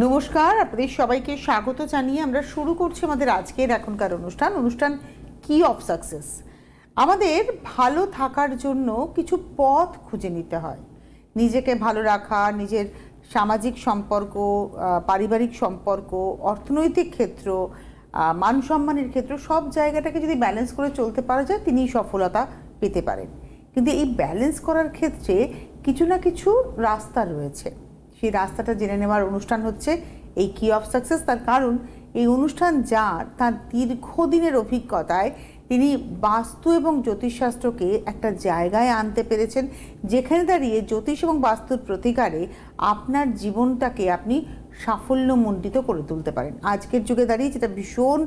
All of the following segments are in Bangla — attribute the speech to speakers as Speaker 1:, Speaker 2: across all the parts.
Speaker 1: নমস্কার, আপনাদের সবাইকে স্বাগত জানিয়ে আমরা শুরু করছি আমাদের আজকের এখনকার অনুষ্ঠান কি অফ সাকসেস। আমাদের ভালো থাকার জন্য কিছু পথ খুঁজে নিতে হয়। নিজেকে ভালো রাখা, নিজের সামাজিক সম্পর্ক, পারিবারিক সম্পর্ক, অর্থনৈতিক ক্ষেত্র, মান সম্মানের ক্ষেত্র, সব জায়গাটাকে যদি ব্যালেন্স করে চলতে পারা যায় তিনিই সফলতা পেতে পারেন। কিন্তু এই ব্যালেন্স করার ক্ষেত্রে কিছু না কিছু রাস্তা রয়েছে। সেই রাস্তাটা জেনে নেওয়ার অনুষ্ঠান হচ্ছে এই কি অফ সাকসেস। তার কারণ এই অনুষ্ঠান তার দীর্ঘদিনের অভিজ্ঞতায় তিনি বাস্তু এবং জ্যোতিষশাস্ত্রকে একটা জায়গায় আনতে পেরেছেন, যেখানে দাঁড়িয়ে জ্যোতিষ এবং বাস্তুর প্রতিকারে আপনার জীবনটাকে আপনি সাফল্যমণ্ডিত করে তুলতে পারেন। আজকের যুগে দাঁড়িয়ে যেটা ভীষণ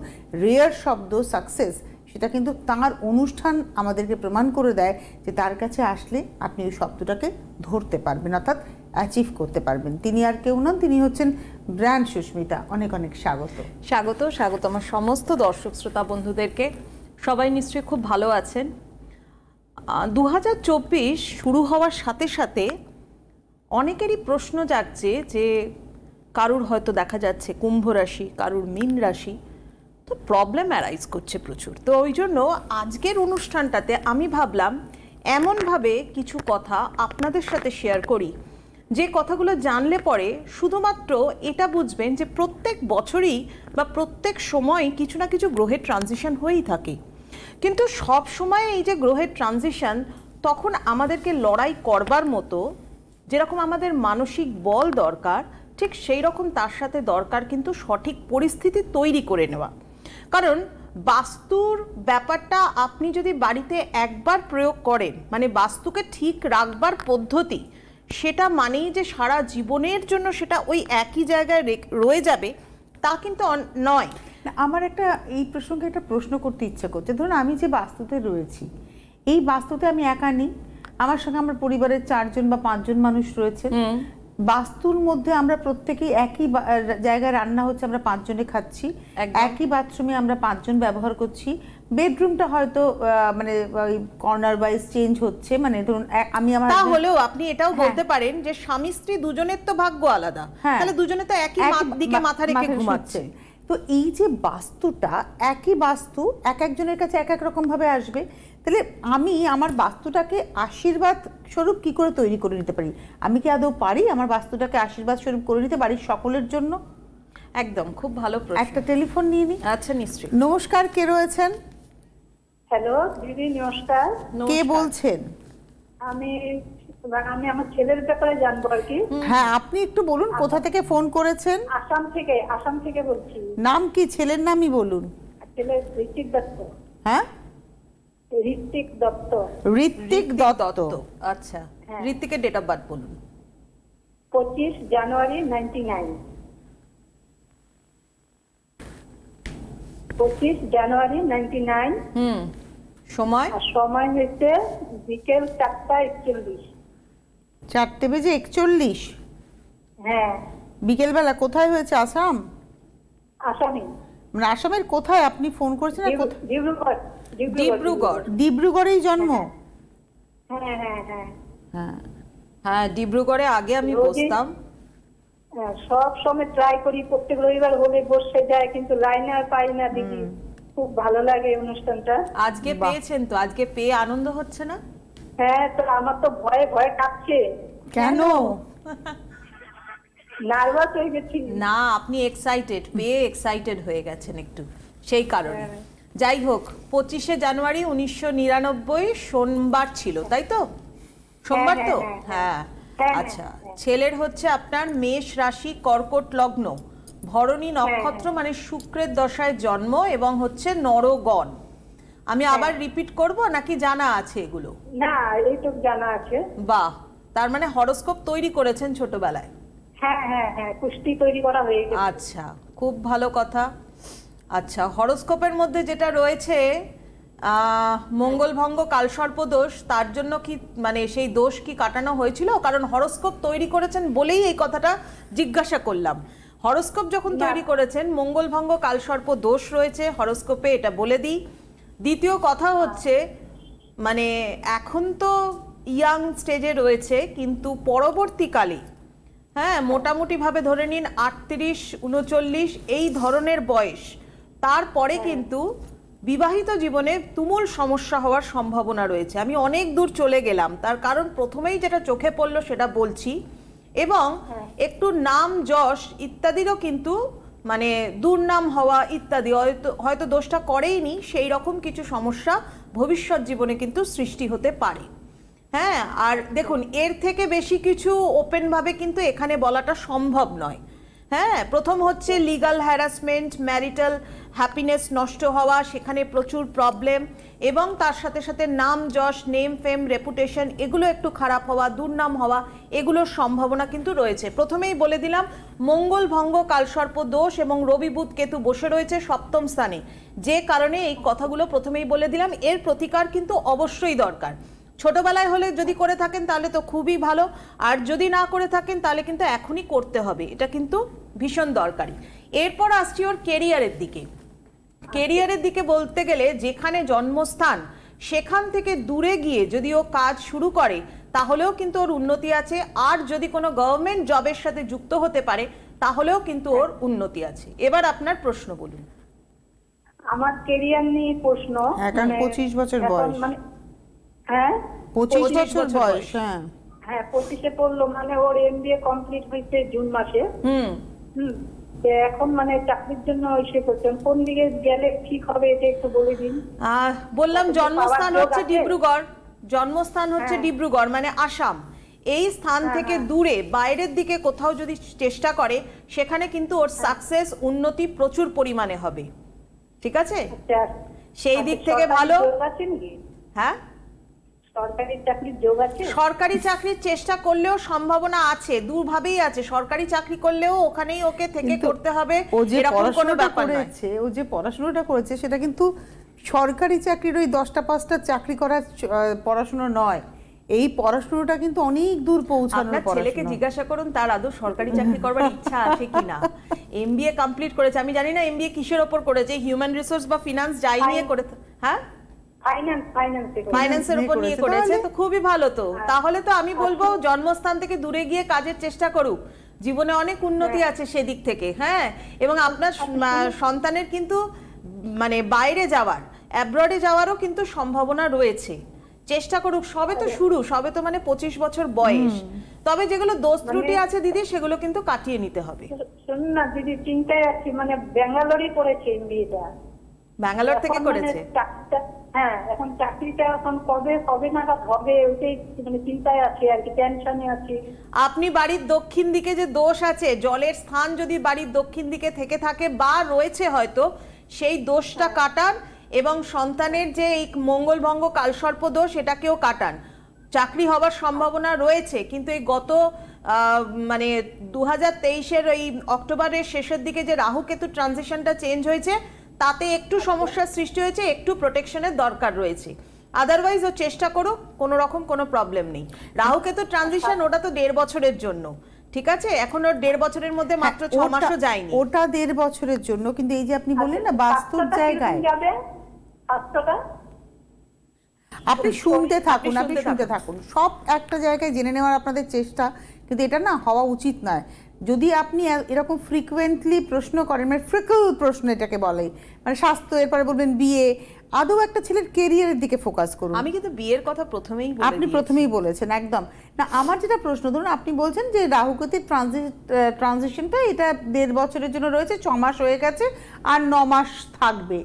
Speaker 1: রেয়ার শব্দ সাকসেস, সেটা কিন্তু তার অনুষ্ঠান আমাদেরকে প্রমাণ করে দেয় যে তার কাছে আসলে আপনি ওই শব্দটাকে ধরতে পারবেন, অর্থাৎ অ্যাচিভ করতে পারবেন। তিনি আর কেউ নন, তিনি হচ্ছেন ব্র্যান্ড সুস্মিতা। অনেক অনেক স্বাগত।
Speaker 2: স্বাগত স্বাগত আমার সমস্ত দর্শক শ্রোতা বন্ধুদেরকে। সবাই নিশ্চয়ই খুব ভালো আছেন। 2024 শুরু হওয়ার সাথে সাথে অনেকেরই প্রশ্ন জাগছে যে কারুর হয়তো দেখা যাচ্ছে কুম্ভ রাশি, কারুর মীন রাশি, তো প্রবলেম অ্যারাইজ করছে প্রচুর। তো ওই জন্য আজকের অনুষ্ঠানটাতে আমি ভাবলাম এমনভাবে কিছু কথা আপনাদের সাথে শেয়ার করি, যে কথাগুলো জানলে পরে শুধুমাত্র এটা বুঝবেন যে প্রত্যেক বছরই বা প্রত্যেক সময় কিছু না কিছু গ্রহের ট্রানজিশন হয়েই থাকে, কিন্তু সব সময় এই যে গ্রহের ট্রানজিশন, তখন আমাদেরকে লড়াই করবার মতো যেরকম আমাদের মানসিক বল দরকার, ঠিক সেই রকম তার সাথে দরকার কিন্তু সঠিক পরিস্থিতি তৈরি করে নেওয়া। কারণ বাস্তুর ব্যাপারটা আপনি যদি বাড়িতে একবার প্রয়োগ করেন, মানে বাস্তুকে ঠিক রাখবার পদ্ধতি, সেটা মানেই যে সারা জীবনের জন্য সেটা ওই একই জায়গায় রয়ে যাবে তা কিন্তু নয়।
Speaker 1: আমার এই প্রসঙ্গে একটা প্রশ্ন করতে ইচ্ছে করছে। ধরুন আমি যে বাস্তুতে রয়েছি, এই বাস্তুতে আমি একা নেই, আমার সঙ্গে আমার পরিবারের 4 জন বা 5 জন মানুষ রয়েছে। বাস্তুর মধ্যে আমরা প্রত্যেকেই একই জায়গায় রান্না হচ্ছে, আমরা 5 জনে খাচ্ছি, একই বাথরুমে আমরা 5 জন ব্যবহার করছি। বেডরুমটা হয়তো মানে কর্নার ওয়াইজ চেঞ্জ হচ্ছে, মানে ধরুন আমি আমার
Speaker 2: হলেও আপনি এটাও বলতে পারেন যে স্বামী স্ত্রী দুজনের তো ভাগ্য আলাদা, তাহলে দুজনে তো একই দিকে মাথা রেখে ঘুমাচ্ছে।
Speaker 1: তো এই যে বাস্তুটা, একই বাস্তু এক একজনের কাছে এক এক রকম ভাবে আসবে, তাহলে আমি আমার বাস্তুটাকে আশীর্বাদ স্বরূপ কি করে তৈরি করে নিতে পারি? আমি কি আদৌ পারি আমার বাস্তুটাকে আশীর্বাদ স্বরূপ করে নিতে পারি সকলের জন্য?
Speaker 2: একদম, খুব ভালো প্রশ্ন।
Speaker 1: একটা টেলিফোন নিয়ে নি।
Speaker 2: আচ্ছা, নিশ্চয়ই।
Speaker 1: নমস্কার, কে রয়েছেন?
Speaker 3: হ্যালো দিদি, নমস্কার।
Speaker 1: কে বলছেন?
Speaker 3: আমি আমার ছেলের ব্যাপারে জানবো আর কি।
Speaker 1: হ্যাঁ, আপনি একটু বলুন কোথা থেকে ফোন করেছেন?
Speaker 3: আসাম থেকে বলছি।
Speaker 1: নাম কি? ছেলের নামই বলুন।
Speaker 3: ছেলে ঋত্বিক দত্ত।
Speaker 1: হ্যাঁ,
Speaker 3: ঋত্বিক দত্ত।
Speaker 1: ঋত্বিক দত্ত।
Speaker 2: আচ্ছা, ঋত্বিকের ডেট অফ বার্থ বলুন।
Speaker 3: 25 জানুয়ারি 99। 25 জানুয়ারি 99।
Speaker 2: সময়
Speaker 3: হচ্ছে বিকেল 4:41।
Speaker 1: 4:41?
Speaker 3: হ্যাঁ।
Speaker 1: বিকেলবেলা কোথায় হয়েছে? আসাম?
Speaker 3: আসামে।
Speaker 1: মানে আসামের কোথায় আপনি ফোন করেছেন? ডিব্রুগড়েই জন্ম?
Speaker 3: হ্যাঁ হ্যাঁ হ্যাঁ
Speaker 1: হ্যাঁ
Speaker 2: হ্যাঁ, ডিব্রুগড়ে আগে আমি বসতাম।
Speaker 3: সব সময় ট্রাই করি, প্রত্যেক রবিবার হলে বসে যায়, কিন্তু লাইনে আর পাই না দিদি। খুব ভালো লাগে অনুষ্ঠানটা।
Speaker 2: আজকে পেয়েছেন তো? আজকে পেয়ে আনন্দ হচ্ছে না?
Speaker 3: হ্যাঁ, তো আমার তো ভয়ে ভয়ে কাঁপছে।
Speaker 1: কেন?
Speaker 3: নার্ভাস হয়ে গেছি।
Speaker 2: না, আপনি এক্সাইটেড, পেয়ে এক্সাইটেড হয়ে গেছেন একটু, সেই কারণে। যাই হোক, 25 জানুয়ারি 1999 সোমবার ছিল, তাই তো? সোমবার তো? হ্যাঁ। আচ্ছা, ছেলের হচ্ছে আপনার মেষ রাশি, কর্কট লগ্ন, ভরণী নক্ষত্র, মানে শুক্রের দশায় জন্ম, এবং হচ্ছে নরগণ। আমি আবার রিপিট করব নাকি জানা আছে এগুলো?
Speaker 3: না, এইটুকু জানা আছে।
Speaker 2: বাহ, তার মানে হরোস্কোপ তৈরি করেছেন ছোটবেলায়?
Speaker 3: হ্যাঁ হ্যাঁ হ্যাঁ, কুষ্টি তৈরি করা হয়ে গেছে।
Speaker 2: আচ্ছা, খুব ভালো কথা। আচ্ছা, হরোস্কোপের মধ্যে যেটা রয়েছে মঙ্গল ভঙ্গ কালসর্প দোষ, তার জন্য কি মানে সেই দোষ কি কাটানো হয়েছিল? কারণ হরোস্কোপ তৈরি করেছেন বলেই এই কথাটা জিজ্ঞাসা করলাম। হরোস্কোপ যখন তৈরি করেছেন, মঙ্গল ভঙ্গ কালসর্প দোষ রয়েছে হরোস্কোপে, এটা বলে দিই। দ্বিতীয় কথা হচ্ছে, মানে এখন তো ইয়াং স্টেজে রয়েছে, কিন্তু পরবর্তীকালে হ্যাঁ, মোটামুটিভাবে ধরে নিন 38, 39 এই ধরনের বয়স, তারপরে কিন্তু বিবাহিত জীবনে তুমুল সমস্যা হওয়ার সম্ভাবনা রয়েছে। আমি অনেক দূর চলে গেলাম, তার কারণ প্রথমেই যেটা চোখে পড়লো সেটা বলছি, এবং একটু নাম যশ ইত্যাদিরও কিন্তু মানে দুর্নাম হওয়া ইত্যাদি হয়তো দোষটা করেইনি, সেই রকম কিছু সমস্যা ভবিষ্যৎ জীবনে কিন্তু সৃষ্টি হতে পারে। হ্যাঁ, আর দেখুন এর থেকে বেশি কিছু ওপেনভাবে কিন্তু এখানে বলাটা সম্ভব নয়। হ্যাঁ, প্রথম হচ্ছে লিগ্যাল হ্যারাসমেন্ট, ম্যারিটাল হ্যাপিনেস নষ্ট হওয়া, সেখানে প্রচুর প্রবলেম, এবং তার সাথে সাথে নাম যশ, নেম ফেম, রেপুটেশন এগুলো একটু খারাপ হওয়া, দুর্নাম হওয়া, এগুলোর সম্ভাবনা কিন্তু রয়েছে। প্রথমেই বলে দিলাম মঙ্গল ভঙ্গ, কালসর্প দোষ এবং রবি বুধ কেতু বসে রয়েছে সপ্তম স্থানে, যে কারণে এই কথাগুলো প্রথমেই বলে দিলাম। এর প্রতিকার কিন্তু অবশ্যই দরকার। ছোটবেলায় হলে যদি করে থাকেন তাহলে তো খুবই ভালো, আর যদি না করে থাকেন তাহলে কিন্তু এখনই করতে হবে, এটা কিন্তু ভীষণ দরকারি। এরপর আসছি ওর কেরিয়ারের দিকে। কেরিয়ারের দিকে বলতে গেলে যেখানে জন্মস্থান সেখান থেকে দূরে গিয়ে যদি ও কাজ শুরু করে তাহলেও কিন্তু ওর উন্নতি আছে, আর যদি কোনো গভর্নমেন্ট জবের সাথে যুক্ত হতে পারে তাহলেও কিন্তু ওর উন্নতি আছে। এবার আপনার প্রশ্ন বলুন।
Speaker 3: আমার কেরিয়ার নিয়ে প্রশ্ন।
Speaker 1: এখন 25 বছর বয়স।
Speaker 3: হ্যাঁ
Speaker 1: 25 বছর বয়স। হ্যাঁ
Speaker 3: হ্যাঁ 25-এ পড়লো, মানে ওর MBA কমপ্লিট হয়েছে জুন মাসে। হুম এখন মানে চাকরির জন্য এসে করছেন, কোন দিকে গেলে ঠিক হবে এটা একটু বলে দিন।
Speaker 2: বললাম জন্মস্থান হচ্ছে ডিব্রুগড়, জন্মস্থান হচ্ছে ডিব্রুগড় মানে আসাম। এই স্থান থেকে দূরে বাইরের দিকে কোথাও যদি চেষ্টা করে সেখানে কিন্তু ওর সাকসেস, উন্নতি প্রচুর পরিমাণে হবে। ঠিক আছে, সেই দিক থেকে ভালো। হ্যাঁ, সরকারি চাকরির চেষ্টা করলেও সম্ভাবনা আছে, দুভাবেই আছে। সরকারি চাকরি করলেও ওখানেই ওকে থেকে করতে হবে, এরকম কোনো ব্যাপার নয়।
Speaker 1: ও যে পড়াশোনাটা করেছে সেটা কিন্তু সরকারি চাকরির ওই 10টা 5টা চাকরি করার পড়াশোনা নয়, এই পড়াশোনাটা কিন্তু অনেক দূর পৌঁছানোর পড়াশোনা।
Speaker 2: ছেলেকে জিজ্ঞাসা করুন তার আদৌ সরকারি চাকরি করবার ইচ্ছা আছে কিনা। MBA কমপ্লিট করেছে, আমি জানি না MBA কিসের ওপর করেছে, হিউম্যান রিসোর্স বা ফিনান্স যাই নিয়ে করে। হ্যাঁ, ফাইন্যান্সের উপর নিয়ে করেছে, তো খুবই ভালো। তো তাহলে তো আমি বলবো জন্মস্থান থেকে দূরে গিয়ে কাজের চেষ্টা করুক, জীবনে অনেক উন্নতি আছে সেদিক থেকে। হ্যাঁ, এবং আপনার সন্তানের কিন্তু মানে বাইরে যাওয়ার, অ্যাব্রডে যাওয়ারও কিন্তু সম্ভাবনা রয়েছে, চেষ্টা করুক। সবে তো শুরু, সবে তো মানে 25 বছর বয়স, তবে যেগুলো দোষ ত্রুটি আছে দিদি সেগুলো কিন্তু কাটিয়ে নিতে হবে।
Speaker 3: শুনুন না দিদি, চিন্তায় আছি, মানে ব্যাঙ্গালোরই করেছে MBA-টা,
Speaker 2: ব্যাঙ্গালোর থেকে করেছে।
Speaker 3: হ্যাঁ, এখন চাকরিটা এখন কবে নাগাদ হবে ওইটাই মানে চিন্তায় আছি আর কি, টেনশনে আছি।
Speaker 2: আপনি বাড়ির দক্ষিণ দিকে যে দোষ আছে, জলের স্থান যদি বাড়ির দক্ষিণ দিকে থেকে থাকে বা রয়েছে হয়তো, সেই দোষটা কাটান, এবং সন্তানের যে এই মঙ্গলভঙ্গ কালসর্প দোষ এটাকেও কাটান। চাকরি হবার সম্ভাবনা রয়েছে, কিন্তু এই গত মানে 2023-এর ওই অক্টোবরের শেষের দিকে যে রাহু কেতু ট্রানজিশনটা চেঞ্জ হয়েছে তাতে একটু সমস্যার সৃষ্টি হয়েছে, একটু প্রোটেকশনের দরকার রয়েছে। আদারওয়াইজ ও চেষ্টা করুক, কোনো রকম কোনো প্রবলেম নেই। রাহু কেতু ট্রানজিশন ওটা তো 1.5 বছরের জন্য, ঠিক আছে, এখন ওর 1.5 বছরের মধ্যে মাত্র 6 মাসও যায়নি।
Speaker 1: ওটা 1.5 বছরের জন্য, কিন্তু এই যে আপনি বললেন না বাস্তব জায়গায়, আপনি শুনতে থাকুন, সব একটা জায়গায় জেনে নেওয়ার আপনাদের চেষ্টা, কিন্তু এটা না হওয়া উচিত নয়। যদি আপনি এরকম ফ্রিকুয়েন্টলি প্রশ্ন করেন, মানে ফ্রিকল প্রশ্ন এটাকে বলে, মানে স্বাস্থ্য, এরপরে বলবেন বিয়ে, আদৌ একটা ছেলের কেরিয়ারের দিকে ফোকাস করুন।
Speaker 2: আমি কিন্তু বিয়ের কথা
Speaker 1: আপনি প্রথমেই বলেছেন একদম না। আমার যেটা প্রশ্ন, ধরুন আপনি বলছেন যে রাহু কেতুর ট্রানজিশনটা এটা 1.5 বছরের জন্য রয়েছে, 6 মাস হয়ে গেছে, আর 9 মাস থাকবে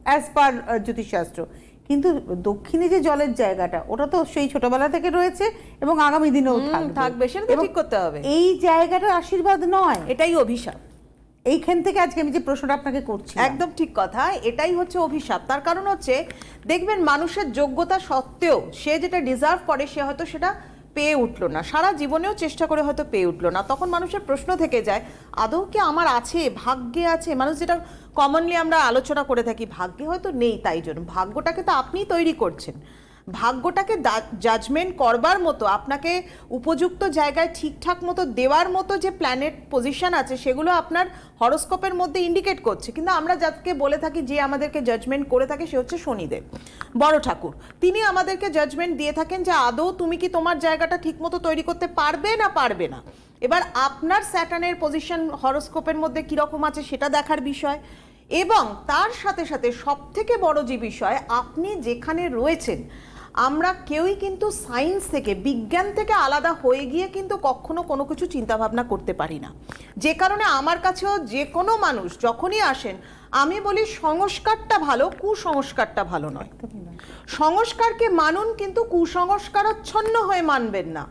Speaker 1: অ্যাজ পার জ্যোতিষশাস্ত্র, কিন্তু দক্ষিণে যে জলের জায়গাটা ওটা তো সেই ছোটবেলা থেকে রয়েছে এবং আগামী দিনেও
Speaker 2: থাকবে, সেটা তো ঠিক করতে হবে।
Speaker 1: এই জায়গাটা আশীর্বাদ নয়,
Speaker 2: এটাই অভিশাপ।
Speaker 1: এইখান থেকে আজকে আমি যে প্রশ্নটা আপনাকে করছি,
Speaker 2: একদম ঠিক কথা, এটাই হচ্ছে অভিশাপ। তার কারণ হচ্ছে দেখবেন মানুষের যোগ্যতা সত্ত্বেও সে যেটা ডিজার্ভ করে সে হয়তো সেটা পেয়ে উঠলো না, সারা জীবনেও চেষ্টা করে হয়তো পেয়ে উঠলো না, তখন মানুষের প্রশ্ন থেকে যায় আদৌ কি আমার আছে, ভাগ্যে আছে। মানুষ যেটা কমনলি আমরা আলোচনা করে থাকি, ভাগ্যে হয়তো নেই, তাই জন্য ভাগ্যটাকে তো আপনিই তৈরি করছেন। ভাগ্যটাকে জাজমেন্ট করবার মতো, আপনাকে উপযুক্ত জায়গায় ঠিকঠাক মতো দেওয়ার মতো যে প্ল্যানেট পজিশন আছে সেগুলো আপনার হরোস্কোপের মধ্যে ইন্ডিকেট করছে। কিন্তু আমরা যাকে বলে থাকি, যে আমাদেরকে জাজমেন্ট করে থাকে, সে হচ্ছে শনিদেব, বড় ঠাকুর। তিনি আমাদেরকে জাজমেন্ট দিয়ে থাকেন যে আদৌ তুমি কি তোমার জায়গাটা ঠিকমতো তৈরি করতে পারবে না পারবে না। এবার আপনার স্যাটার্নের পজিশন হরোস্কোপের মধ্যে কীরকম আছে সেটা দেখার বিষয়, এবং তার সাথে সাথে সবথেকে বড় যে বিষয়, আপনি যেখানে রয়েছেন, আমরা কেউই কিন্তু সায়েন্স থেকে, বিজ্ঞান থেকে আলাদা হয়ে গিয়ে কিন্তু কখনো কোনো কিছু চিন্তাভাবনা করতে পারি না। যে কারণে আমার কাছেও যে কোনো মানুষ যখনই আসেন, আমি বলি সংস্কারটা ভালো, কুসংস্কারটা ভালো নয়। সংস্কারকে মানুন, কিন্তু কুসংস্কারাচ্ছন্ন হয়ে মানবেন না।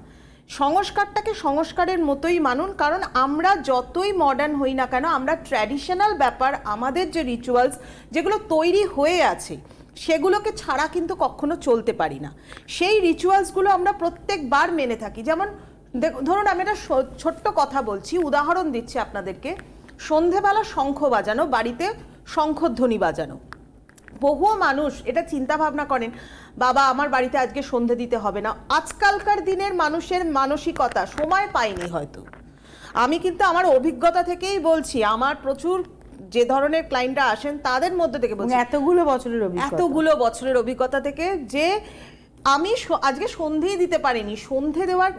Speaker 2: সংস্কারটাকে সংস্কারের মতোই মানুন, কারণ আমরা যতই মডার্ন হই না কেন, আমরা ট্র্যাডিশনাল ব্যাপার, আমাদের যে রিচুয়ালস যেগুলো তৈরি হয়ে আছে, সেগুলোকে ছাড়া কিন্তু কখনো চলতে পারি না। সেই রিচুয়ালসগুলো আমরা প্রত্যেকবার মেনে থাকি। যেমন ধরুন, আমি একটা ছোট্ট কথা বলছি, উদাহরণ দিচ্ছি আপনাদেরকে। সন্ধেবেলা শঙ্খ বাজানো, বাড়িতে শঙ্খধ্বনি বাজানো। বহু মানুষ এটা চিন্তা ভাবনা করেন, বাবা আমার বাড়িতে আজকে সন্ধে দিতে হবে না। আজকালকার দিনের মানুষের মানসিকতা, সময় পায়নি হয়তো। আমি কিন্তু আমার অভিজ্ঞতা থেকেই বলছি, আমার প্রচুর যে ধরনের ক্লায়েন্টরা আসেন তাদের মধ্যে থেকে বলছি,
Speaker 1: এতগুলো বছরের
Speaker 2: অভিজ্ঞতা থেকে, যে আমি আজকে সন্ধেই দিতে পারিনি। সন্ধে দেওয়ার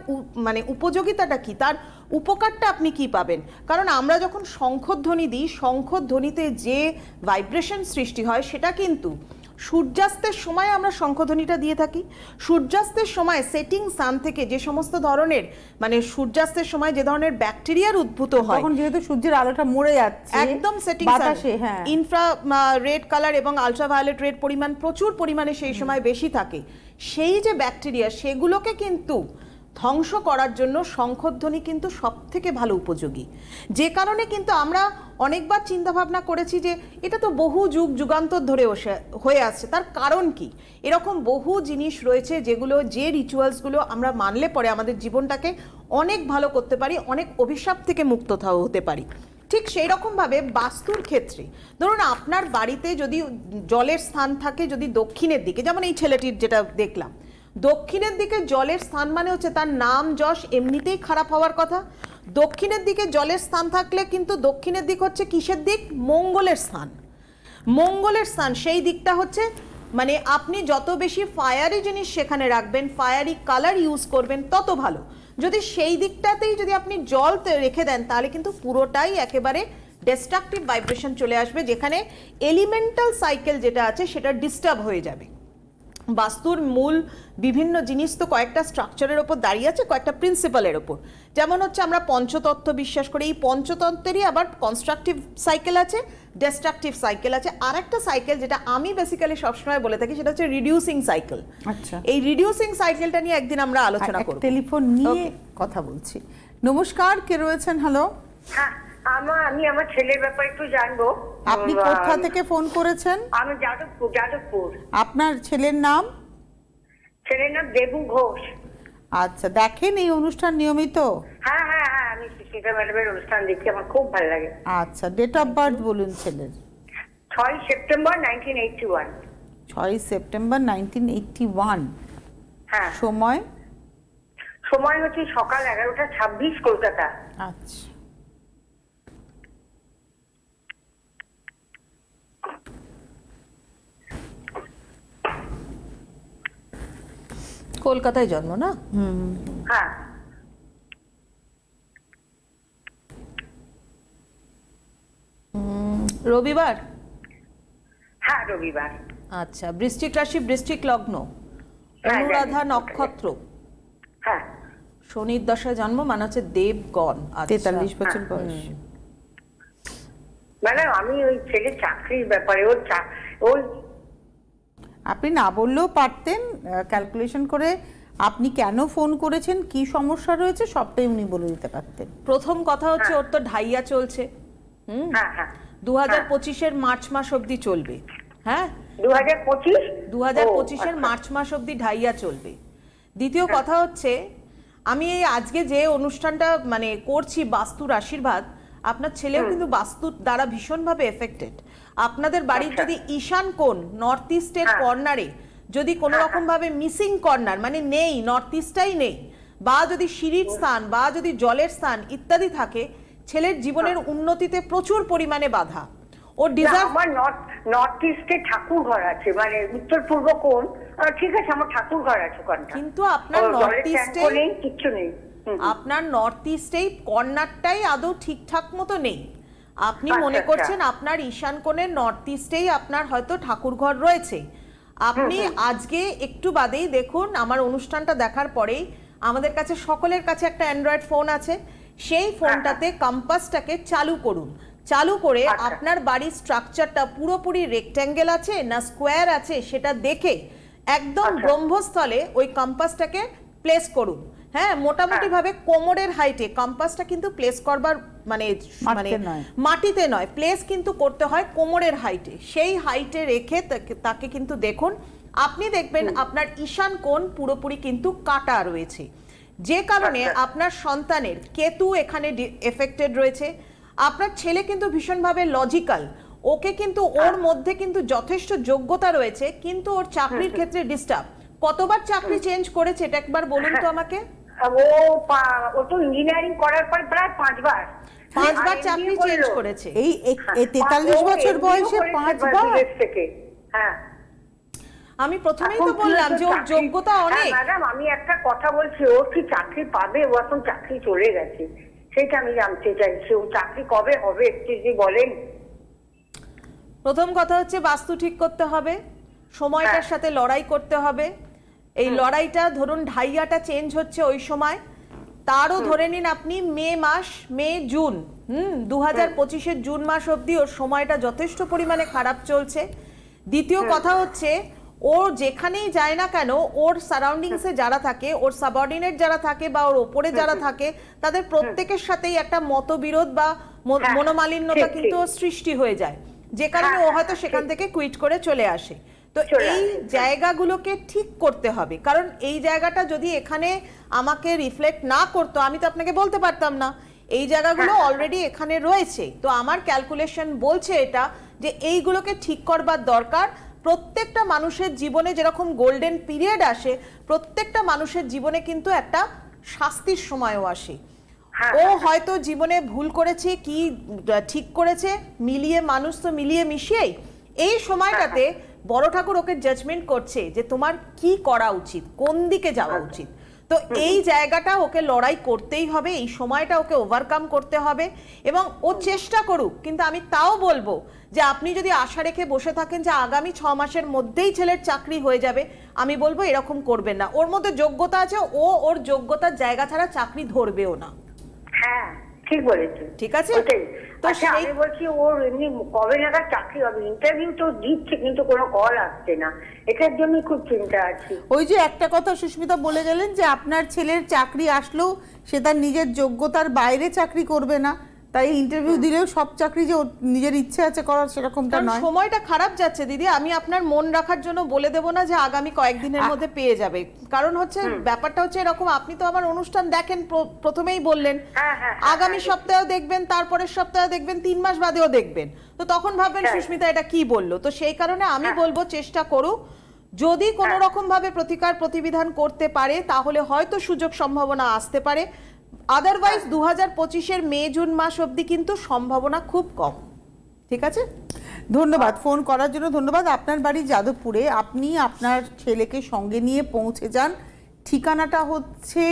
Speaker 2: মানে উপযোগিতাটা কি, তার উপকারটা আপনি কি পাবেন? কারণ আমরা যখন শঙ্খধ্বনি দিই, শঙ্খধ্বনিতে যে ভাইব্রেশন সৃষ্টি হয়, সেটা কিন্তু সূর্যাস্তের সময় আমরা শঙ্খধ্বনিটা দিয়ে থাকি। সূর্যাস্তের সময় সেটিং সান থেকে যে সমস্ত ধরনের, মানে সূর্যাস্তের সময় যে ধরনের ব্যাকটেরিয়ার উদ্ভূত হয়,
Speaker 1: তখন যেহেতু সূর্যের আলোটা মরে যাচ্ছে,
Speaker 2: একদম সেটিং
Speaker 1: বাতাসে, হ্যাঁ,
Speaker 2: ইনফ্রা রেড কালার এবং আলট্রাভায়োলেট রেড পরিমাণ প্রচুর পরিমাণে সেই সময় বেশি থাকে। সেই যে ব্যাকটেরিয়া, সেগুলোকে কিন্তু ধ্বংস করার জন্য শঙ্খধ্বনি কিন্তু সবথেকে ভালো উপযোগী। যে কারণে কিন্তু আমরা অনেকবার চিন্তা ভাবনা করেছি যে এটা তো বহু যুগ যুগান্তর ধরে হয়ে আসছে। তার কারণ কি? এরকম বহু জিনিস রয়েছে যেগুলো, যে রিচুয়ালসগুলো আমরা মানলে পরে আমাদের জীবনটাকে অনেক ভালো করতে পারি, অনেক অভিশাপ থেকে মুক্ত হতে পারি। ঠিক সেই রকমভাবে বাস্তুর ক্ষেত্রে ধরুন, আপনার বাড়িতে যদি জলের স্থান থাকে যদি দক্ষিণের দিকে, যেমন এই ছেলেটির যেটা দেখলাম, দক্ষিণের দিকে জলের স্থান মানে হচ্ছে তার নাম যশ এমনিতেই খারাপ হওয়ার কথা। দক্ষিণের দিকে জলের স্থান থাকলে কিন্তু দক্ষিণের দিক হচ্ছে কিসের দিক? মঙ্গলের স্থান। মঙ্গলের স্থান, সেই দিকটা হচ্ছে মানে আপনি যত বেশি ফায়ারি জিনিস সেখানে রাখবেন, ফায়ারি কালার ইউজ করবেন, তত ভালো। যদি সেই দিকটাতেই যদি আপনি জল রেখে দেন, তাহলে কিন্তু পুরোটাই একেবারে ডিস্ট্রাকটিভ ভাইব্রেশন চলে আসবে, যেখানে এলিমেন্টাল সাইকেল যেটা আছে সেটা ডিস্টার্ব হয়ে যাবে। বাস্তুর মূল বিভিন্ন জিনিস তো কয়েকটা স্ট্রাকচারের ওপর দাঁড়িয়ে আছে, কয়েকটা প্রিন্সিপালের ওপর। যেমন হচ্ছে আমরা পঞ্চতত্ত্ব বিশ্বাস করি, এই পঞ্চতত্ত্বেরই আবার কনস্ট্রাকটিভ সাইকেল আছে, ডিস্ট্রাকটিভ সাইকেল আছে। আর একটা সাইকেল যেটা আমি বেসিক্যালি সবসময় বলে থাকি, সেটা হচ্ছে রিডিউসিং সাইকেল।
Speaker 1: আচ্ছা,
Speaker 2: এই রিডিউসিং সাইকেলটা নিয়ে একদিন আমরা আলোচনা করব।
Speaker 1: টেলিফোন নিয়ে কথা বলছি। নমস্কার, কে রয়েছেন? হ্যালো।
Speaker 4: হ্যাঁ, আমি আমার ছেলের ব্যাপারে একটু জানবো।
Speaker 1: আপনি কোথা থেকে ফোন করেছেন?
Speaker 4: আমি যাদবপুর।
Speaker 1: আপনার ছেলের নাম?
Speaker 4: ছেলের নাম দেবু ঘোষ।
Speaker 1: আচ্ছা, দেখেন এই অনুষ্ঠান নিয়মিত?
Speaker 4: হ্যাঁ, আমি সুস্মিতা ম্যাডামের অনুষ্ঠান দেখি, আমার খুব ভালো লাগে।
Speaker 1: আচ্ছা, ডেট অফ বার্থ বলুন ছেলের।
Speaker 4: 6 সেপ্টেম্বর 1981।
Speaker 1: 6 সেপ্টেম্বর 1981।
Speaker 4: হ্যাঁ। সময় হচ্ছে সকাল 11:26 কলকাতা।
Speaker 1: আচ্ছা,
Speaker 2: কলকাতায় জন্ম না?
Speaker 4: হ্যাঁ।
Speaker 2: রবিবার?
Speaker 4: হ্যাঁ, রবিবার।
Speaker 2: আচ্ছা, বৃশ্চিক রাশি, বৃশ্চিক লগ্ন, অনুরাধা নক্ষত্র,
Speaker 4: হ্যাঁ,
Speaker 2: শনির দশায় জন্ম, মানে হচ্ছে দেবগণ।
Speaker 1: 43 বছর বয়স।
Speaker 4: ম্যাডাম, আমি ওই ছেলের চাকরির ব্যাপারে, ওই
Speaker 1: আপনি না বললেও পারতেন, ক্যালকুলেশন করে আপনি কেন ফোন করেছেন, কি সমস্যা রয়েছে সবটাই উনি বলে দিতে পারতেন।
Speaker 2: প্রথম কথা হচ্ছে ওর তো ঢাইয়া চলছে। 2025-এর মার্চ মাস অবধি চলবে। হ্যাঁ, 2025-এর মার্চ মাস অবধি ঢাইয়া চলবে। দ্বিতীয় কথা হচ্ছে, আমি এই আজকে যে অনুষ্ঠানটা মানে করছি বাস্তুর আশীর্বাদ, আপনার ছেলেও কিন্তু বাস্তুর দ্বারা ভীষণভাবে এফেক্টেড। আপনাদের বাড়ির যদি ঈশান কোণ নর্থ ইস্টের কর্নারে যদি কোনো রকম ভাবে মিসিং কর্নার মানে নেই, নর্থ ইস্টটাই নেই, বা যদি সিঁড়ির স্থান বা যদি জলের স্থান ইত্যাদি থাকে, ছেলের জীবনের উন্নতিতে প্রচুর পরিমাণে বাধা। ও ডিজার্ভ।
Speaker 4: আমার নর্থ ইস্টে ঠাকুর ঘর আছে, মানে উত্তর পূর্ব কোণ, ঠিক আছে, আমার ঠাকুর ঘর আছে ওখানটা,
Speaker 2: কিন্তু আপনার নর্থ ইস্টে
Speaker 4: কিচ্ছু নেই।
Speaker 2: আপনার নর্থ ইস্টেই কর্নারটাই আদৌ ঠিকঠাক মতো নেই। আপনি মনে করছেন আপনার ঈশান কোণের নর্থ ইস্টেই আপনার হয়তো ঠাকুর ঘর রয়েছে। আপনি আজকে একটু বাদেই দেখুন, আমার অনুষ্ঠানটা দেখার পরেই আমাদের কাছে সকলের কাছে একটা অ্যান্ড্রয়েড ফোন আছে, সেই ফোনটাতে কম্পাসটাকে চালু করুন। চালু করে আপনার বাড়ির স্ট্রাকচারটা পুরোপুরি রেক্ট্যাঙ্গেল আছে না স্কোয়ার আছে সেটা দেখে একদম ব্রহ্মস্থলে ওই কম্পাসটাকে প্লেস করুন। হ্যাঁ, মোটামুটি ভাবে কোমরের হাইটে কম্পাসটা কিন্তু প্লেস করবার মানে মাটিতে নয়, প্লেস কিন্তু করতে হয় কোমরের হাইটে। সেই হাইটে রেখে তাকে কিন্তু দেখুন, আপনি দেখবেন আপনার ঈশান কোণ পুরোপুরি কিন্তু কাটা রয়েছে, যে কারণে আপনার সন্তানের কেতু এখানে এফেক্টেড রয়েছে। আপনার ছেলে কিন্তু ভীষণভাবে লজিক্যাল, ওকে কিন্তু ওর মধ্যে কিন্তু যথেষ্ট যোগ্যতা রয়েছে, কিন্তু ওর চাকরির ক্ষেত্রে ডিস্টার্ব। কতবার চাকরি চেঞ্জ করেছে এটা একবার বলুন তো আমাকে।
Speaker 4: ও তো ইঞ্জিনিয়ারিং করার পর প্রায় 5 বার
Speaker 2: চাকরি চেঞ্জ করেছে।
Speaker 1: এই 43 বছর বয়সে 5 বার।
Speaker 4: হ্যাঁ,
Speaker 2: আমি প্রথমেই তো বললাম যে ওর যোগ্যতা অনেক।
Speaker 4: ম্যাডাম আমি একটা কথা বলছি, ও কি চাকরি পাবে? ও এখন চাকরি চলে গেছে, সেটা আমি জানতে চাইছি। ও চাকরি কবে হবে একটু যদি বলেন।
Speaker 2: প্রথম কথা হচ্ছে বাস্তু ঠিক করতে হবে, সময়টার সাথে লড়াই করতে হবে। এই লড়াইটা ধরুন ঢাইয়াটা চেঞ্জ হচ্ছে ওই সময়, তারও ধরে নিন আপনি মে জুন 2025-এর জুন মাস অবধি ওর সময়টা যথেষ্ট পরিমাণে খারাপ চলছে। দ্বিতীয় কথা হচ্ছে ও যেখানেই যায় না কেন, ওর সারাউন্ডিংসে যারা থাকে, ওর সাবঅর্ডিনেট যারা থাকে বা ওর ওপরে যারা থাকে, তাদের প্রত্যেকের সাথেই একটা মতবিরোধ বা মনোমালিন্যতা কিন্তু সৃষ্টি হয়ে যায়, যে কারণে ও হয়তো সেখান থেকে কুইট করে চলে আসে। তো এই জায়গাগুলোকে ঠিক করতে হবে, কারণ এই জায়গাটা যদি এখানে আমাকে রিফ্লেক্ট না করতো আমি তো আপনাকে বলতে পারতাম না। এই জায়গাগুলো অলরেডি এখানে রয়েছে, তো আমার ক্যালকুলেশন বলছে এটা যে এইগুলোকে ঠিক করবার দরকার। প্রত্যেকটা মানুষের জীবনে যেরকম গোল্ডেন পিরিয়ড আসে, প্রত্যেকটা মানুষের জীবনে কিন্তু একটা শাস্তির সময়ও আসে। ও হয়তো জীবনে ভুল করেছে কি ঠিক করেছে, মিলিয়ে মানুষ তো মিলিয়ে মিশিয়েই এই সময়টাতে বড় ঠাকুর ওকে জাজমেন্ট করছে যে তোমার কি করা উচিত, কোন দিকে যাওয়া উচিত। তো এই জায়গাটা ওকে লড়াই করতেই হবে, এই সময়টা ওকে ওভারকাম করতে হবে এবং ও চেষ্টা করুক। কিন্তু আমি তাও বলবো যে আপনি যদি আশা রেখে বসে থাকেন যে আগামী 6 মাসের মধ্যেই ছেলের চাকরি হয়ে যাবে, আমি বলবো এরকম করবেন না। ওর মধ্যে যোগ্যতা আছে, ও ওর যোগ্যতার জায়গা ছাড়া চাকরি ধরবেও না।
Speaker 4: হ্যাঁ ঠিক বলেছেন,
Speaker 2: ঠিক আছে।
Speaker 4: তো আমি বলছি ওর এমনি কবে নাগাদ চাকরি হবে? ইন্টারভিউ তো দিচ্ছে কিন্তু কোনো কল আসছে না, এটার জন্য খুব চিন্তা আছে।
Speaker 1: ওই যে একটা কথা সুস্মিতা বলে গেলেন যে আপনার ছেলের চাকরি আসলেও সে তার নিজের যোগ্যতার বাইরে চাকরি করবে না, তাই ইন্টারভিউ দিলেও সব চাকরি যে নিজের ইচ্ছে আছে করার সেরকমটা নয়।
Speaker 2: সময়টা খারাপ যাচ্ছে দিদি, আমি আপনার মন রাখার জন্য বলে দেব না যে আগামী কয়েকদিনের মধ্যে পেয়ে যাবে। কারণ হচ্ছে ব্যাপারটা হচ্ছে এরকম, আপনি তো আমার অনুষ্ঠান দেখেন, প্রথমেই বললেন আগামী সপ্তাহেও দেখবেন, তারপরের সপ্তাহে দেখবেন, 3 মাস বাদেও দেখবেন, তো তখন ভাববেন সুস্মিতা এটা কি বললো। তো সেই কারণে আমি বলবো চেষ্টা করুক, যদি কোনো রকম ভাবে প্রতিবিধান করতে পারে তাহলে হয়তো সুযোগ সম্ভাবনা আসতে পারে। আদারওয়াইজ 2025-এর মে জুন মাস অবধি কিন্তু সম্ভাবনা খুব কম। ঠিক আছে,
Speaker 1: ধন্যবাদ ফোন করার জন্য। ধন্যবাদ। আপনার বাড়ি যাদবপুরে, আপনি আপনার ছেলেকে সঙ্গে নিয়ে পৌঁছে যান। ঠিকানাটা হচ্ছে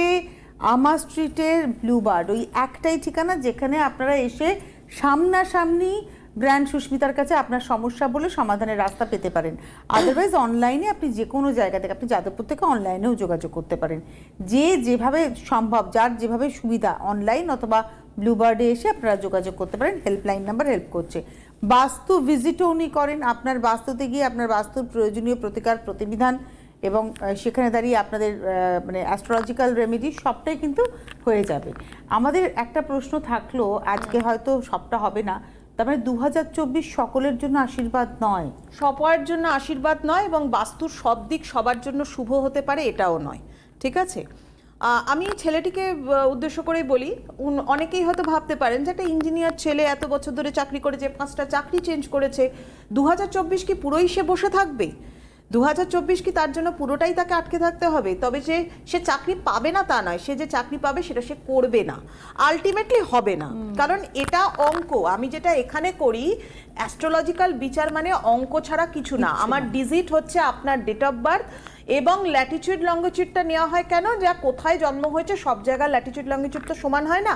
Speaker 1: আমা স্ট্রিটের ব্লুবার্ড, ওই একটাই ঠিকানা যেখানে আপনারা এসে সামনাসামনি ব্র্যান্ড সুস্মিতার কাছে আপনার সমস্যা বলে সমাধানের রাস্তা পেতে পারেন। আদারওয়াইজ অনলাইনে আপনি যে কোনো জায়গা থেকে, আপনি যাদবপুর থেকে অনলাইনেও যোগাযোগ করতে পারেন, যেভাবে সম্ভব, যার যেভাবে সুবিধা, অনলাইন অথবা ব্লুবার্ডে এসে আপনারা যোগাযোগ করতে পারেন। হেল্পলাইন নাম্বার হেল্প করছে। বাস্তু ভিজিটও উনি করেন, আপনার বাস্তুতে গিয়ে আপনার বাস্তুর প্রয়োজনীয় প্রতিকার প্রতিবিধান এবং সেখানে দাঁড়িয়ে আপনাদের মানে অ্যাস্ট্রোলজিক্যাল রেমেডি সবটাই কিন্তু হয়ে যাবে। আমাদের একটা প্রশ্ন থাকলো, আজকে হয়তো সবটা হবে না, তার মানে 2024 সকলের জন্য আশীর্বাদ নয়,
Speaker 2: সবার জন্য আশীর্বাদ নয়, এবং বাস্তুর সব দিক সবার জন্য শুভ হতে পারে এটাও নয়। ঠিক আছে, আমি ছেলেটিকে উদ্দেশ্য করেই বলি, অনেকেই হয়তো ভাবতে পারেন যে একটা ইঞ্জিনিয়ার ছেলে এত বছর ধরে চাকরি করেছে, 5টা চাকরি চেঞ্জ করেছে, 2024 কি পুরোই সে বসে থাকবে? 2024 কি তার জন্য পুরোটাই তাকে আটকে থাকতে হবে? তবে সে চাকরি পাবে না তা নয়, সে যে চাকরি পাবে সেটা সে করবে না, আলটিমেটলি হবে না। কারণ এটা অঙ্ক, আমি যেটা এখানে করি অ্যাস্ট্রোলজিক্যাল বিচার মানে অঙ্ক ছাড়া কিছু না। আমার ডিজিট হচ্ছে আপনার ডেট অফ বার্থ এবং ল্যাটিটিউড লঙ্গিটিউডটা নেওয়া হয় কেন, যা কোথায় জন্ম হয়েছে সব জায়গায় ল্যাটিটিউড লঙ্গিটিউড তো সমান হয় না,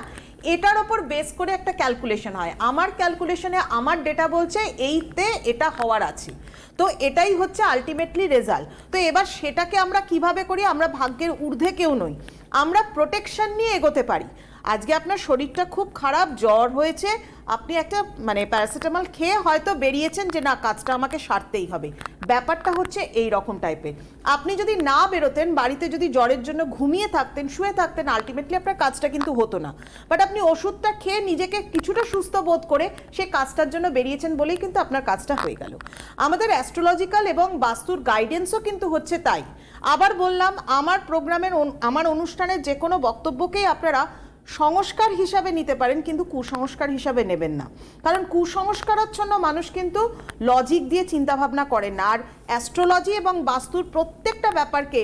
Speaker 2: এটার ওপর বেস করে একটা ক্যালকুলেশন হয়। আমার ক্যালকুলেশনে আমার ডেটা বলছে এইতে এটা হওয়ার আছে, তো এটাই হচ্ছে আলটিমেটলি রেজাল্ট। তো এবার সেটাকে আমরা কিভাবে করি? আমরা ভাগ্যের ঊর্ধ্বে কেউ নই, আমরা প্রোটেকশন নিয়ে এগোতে পারি। আজকে আপনার শরীরটা খুব খারাপ, জ্বর হয়েছে, আপনি একটা মানে প্যারাসিটামল খেয়ে হয়তো বেরিয়েছেন যে না কাজটা আমাকে সারতেই হবে, ব্যাপারটা হচ্ছে এই রকম টাইপের। আপনি যদি না বেরোতেন, বাড়িতে যদি জ্বরের জন্য ঘুমিয়ে থাকতেন, শুয়ে থাকতেন, আলটিমেটলি আপনার কাজটা কিন্তু হতো না। বাট আপনি ওষুধটা খেয়ে নিজেকে কিছুটা সুস্থ বোধ করে সেই কাজটার জন্য বেরিয়েছেন বলেই কিন্তু আপনার কাজটা হয়ে গেল। আমাদের অ্যাস্ট্রোলজিক্যাল এবং বাস্তুর গাইডেন্সও কিন্তু হচ্ছে তাই। আবার বললাম, আমার প্রোগ্রামের আমার অনুষ্ঠানের যে কোনো বক্তব্যকেই আপনারা সংস্কার হিসাবে নিতে পারেন, কিন্তু কুসংস্কার হিসাবে নেবেন না। কারণ কুসংস্কারাচ্ছন্ন মানুষ কিন্তু লজিক দিয়ে চিন্তাভাবনা করেন না। আর অ্যাস্ট্রোলজি এবং বাস্তুর প্রত্যেকটা ব্যাপারকে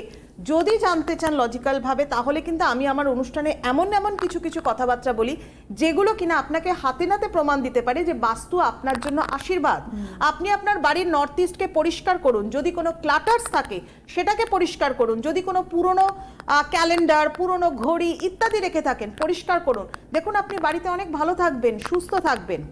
Speaker 2: যদি জানতে চান লজিক্যালভাবে, তাহলে কিন্তু আমি আমার অনুষ্ঠানে এমন এমন কিছু কিছু কথাবার্তা বলি যেগুলো কিনা আপনাকে হাতে নাতে প্রমাণ দিতে পারে যে বাস্তু আপনার জন্য আশীর্বাদ। আপনি আপনার বাড়ির নর্থ ইস্টকে পরিষ্কার করুন, যদি কোনো ক্লাটার্স থাকে সেটাকে পরিষ্কার করুন, যদি কোনো পুরনো ক্যালেন্ডার, পুরনো ঘড়ি ইত্যাদি রেখে থাকেন পরিষ্কার করুন, দেখুন আপনি বাড়িতে অনেক ভালো থাকবেন, সুস্থ থাকবেন।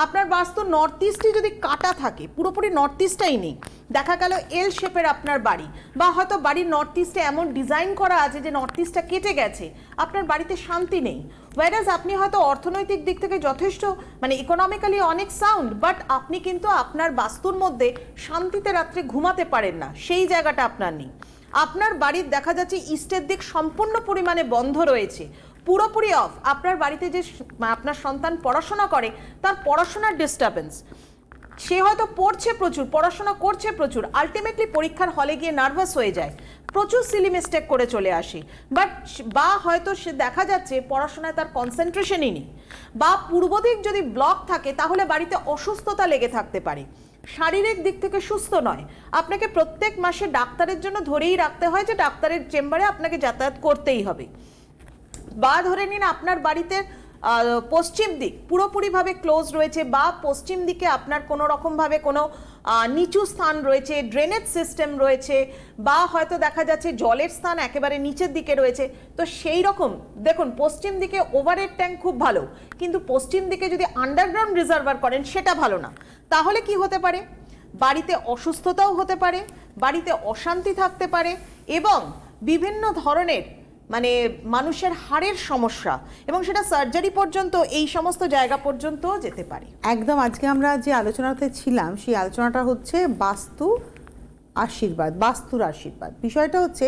Speaker 2: আপনার বাস্তু নর্থ ইস্টে যদি কাটা থাকে, পুরোপুরি নর্থ ইস্টটাই নেই, দেখা গেল এল শেপের আপনার বাড়ি, বা হয়তো বাড়ির নর্থ ইস্টে এমন ডিজাইন করা আছে যে নর্থ ইস্টটা কেটে গেছে, আপনার বাড়িতে শান্তি নেই। ওয়ারাজ আপনি হয়তো অর্থনৈতিক দিক থেকে যথেষ্ট মানে ইকোনমিক্যালি অনেক সাউন্ড, বাট আপনি কিন্তু আপনার বাস্তুর মধ্যে শান্তিতে রাত্রে ঘুমাতে পারেন না, সেই জায়গাটা আপনার নেই। আপনার বাড়ির দেখা যাচ্ছে ইস্টের দিক সম্পূর্ণ পরিমাণে বন্ধ রয়েছে, পুরোপুরি অফ। আপনার বাড়িতে যে আপনার সন্তান পড়াশোনা করে তার পড়াশোনার ডিস্টারবেন্স, সে হয়তো পড়ছে প্রচুর, পড়াশোনা করছে প্রচুর, আলটিমেটলি পরীক্ষার হলে গিয়ে নার্ভাস হয়ে যায়, প্রচুর সিলি মিস্টেক করে চলে আসে, বাট বা হয়তো সে দেখা যাচ্ছে পড়াশোনায় তার কনসেন্ট্রেশনই নেই, বা পূর্ব দিক যদি ব্লক থাকে তাহলে বাড়িতে অসুস্থতা লেগে থাকতে পারে, শারীরিক দিক থেকে সুস্থ নয়। আপনাকে প্রত্যেক মাসে ডাক্তারের জন্য ধরেই রাখতে হয় যে ডাক্তারের চেম্বারে আপনাকে যাতায়াত করতেই হবে। বা ধরে নিন আপনার বাড়িতে পশ্চিম দিক পুরোপুরিভাবে ক্লোজ রয়েছে, বা পশ্চিম দিকে আপনার কোনো রকমভাবে কোনো নিচু স্থান রয়েছে, ড্রেনেজ সিস্টেম রয়েছে, বা হয়তো দেখা যাচ্ছে জলের স্থান একেবারে নিচের দিকে রয়েছে, তো সেই রকম দেখুন পশ্চিম দিকে ওভারহেড ট্যাঙ্ক খুব ভালো, কিন্তু পশ্চিম দিকে যদি আন্ডারগ্রাউন্ড রিজার্ভার করেন সেটা ভালো না। তাহলে কি হতে পারে? বাড়িতে অসুস্থতাও হতে পারে, বাড়িতে অশান্তি থাকতে পারে, এবং বিভিন্ন ধরনের মানে মানুষের হাড়ের সমস্যা, এবং সেটা সার্জারি পর্যন্ত, এই সমস্ত জায়গা পর্যন্ত যেতে পারে।
Speaker 1: একদম। আজকে আমরা যে আলোচনাতে ছিলাম সেই আলোচনাটা হচ্ছে বাস্তু আশীর্বাদ, বাস্তুর আশীর্বাদ। বিষয়টা হচ্ছে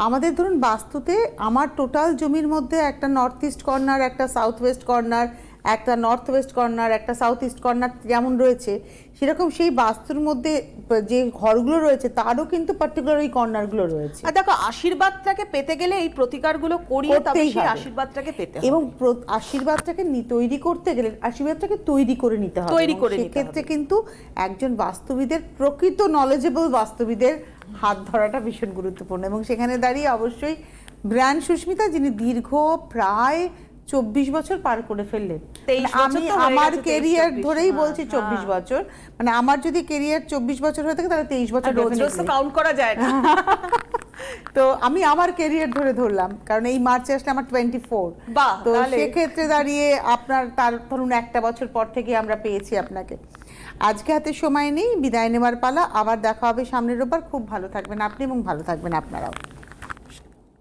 Speaker 1: আমাদের ধরুন বাস্তুতে আমার টোটাল জমির মধ্যে একটা নর্থ ইস্ট কর্নার, একটা সাউথ ওয়েস্ট কর্নার, একটা নর্থ ওয়েস্ট কর্নার, একটা সাউথ ইস্ট কর্নার যেমন রয়েছে, সেরকম সেই বাস্তুর মধ্যে যে ঘরগুলো রয়েছে তারও কিন্তু পার্টিকুলার ওই কর্নারগুলো রয়েছে।
Speaker 2: আর দেখো আশীর্বাদটাকে পেতে গেলে এই প্রতিকারগুলো করিয়ে তবে সেই আশীর্বাদটাকে পেতে হবে।
Speaker 1: এবং আশীর্বাদটাকে তৈরি করতে গেলে আশীর্বাদটাকে তৈরি করে নিতে হবে। সেক্ষেত্রে কিন্তু একজন বাস্তুবিদের, প্রকৃত নলেজেবল বাস্তুবিদের হাত ধরাটা ভীষণ গুরুত্বপূর্ণ। এবং সেখানে দাঁড়িয়ে অবশ্যই ব্র্যান্ড সুস্মিতা, যিনি দীর্ঘ প্রায় 24 বছর পার করে ফেললেন। আমি আমার কেরিয়ার ধরেই বলছি 24 বছর, মানে আমার যদি কেরিয়ার 24 বছর হয়ে থাকে তাহলে 23 বছর
Speaker 2: কাউন্ট করা যায় না।
Speaker 1: তো আমি আমার কেরিয়ার ধরলাম, কারণ এই মার্চে আসলে আমার 24। তো সেক্ষেত্রে দাঁড়িয়ে আপনার তার ধরুন একটা বছর পর থেকে আমরা পেয়েছি আপনাকে। আজকে হাতে সময় নেই, বিদায় নেওয়ার পালা। আবার দেখা হবে সামনের রোববার। খুব ভালো থাকবেন আপনি এবং ভালো থাকবেন আপনারাও।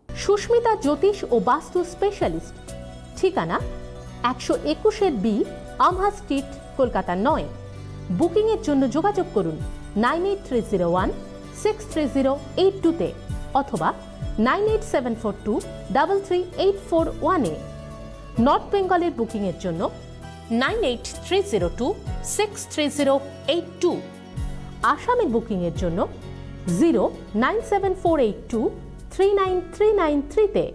Speaker 5: সুস্মিতা জ্যোতিষ ও বাস্তু স্পেশালিস্ট, ঠিকানা 121 বি আমহা স্ট্রিট, কলকাতা 9। বুকিংয়ের জন্য যোগাযোগ করুন 9830163082 তে অথবা 9874233841 এ। নর্থ বেঙ্গলের বুকিংয়ের জন্য 9830263082। আসামের বুকিংয়ের জন্য 09748239393 তে।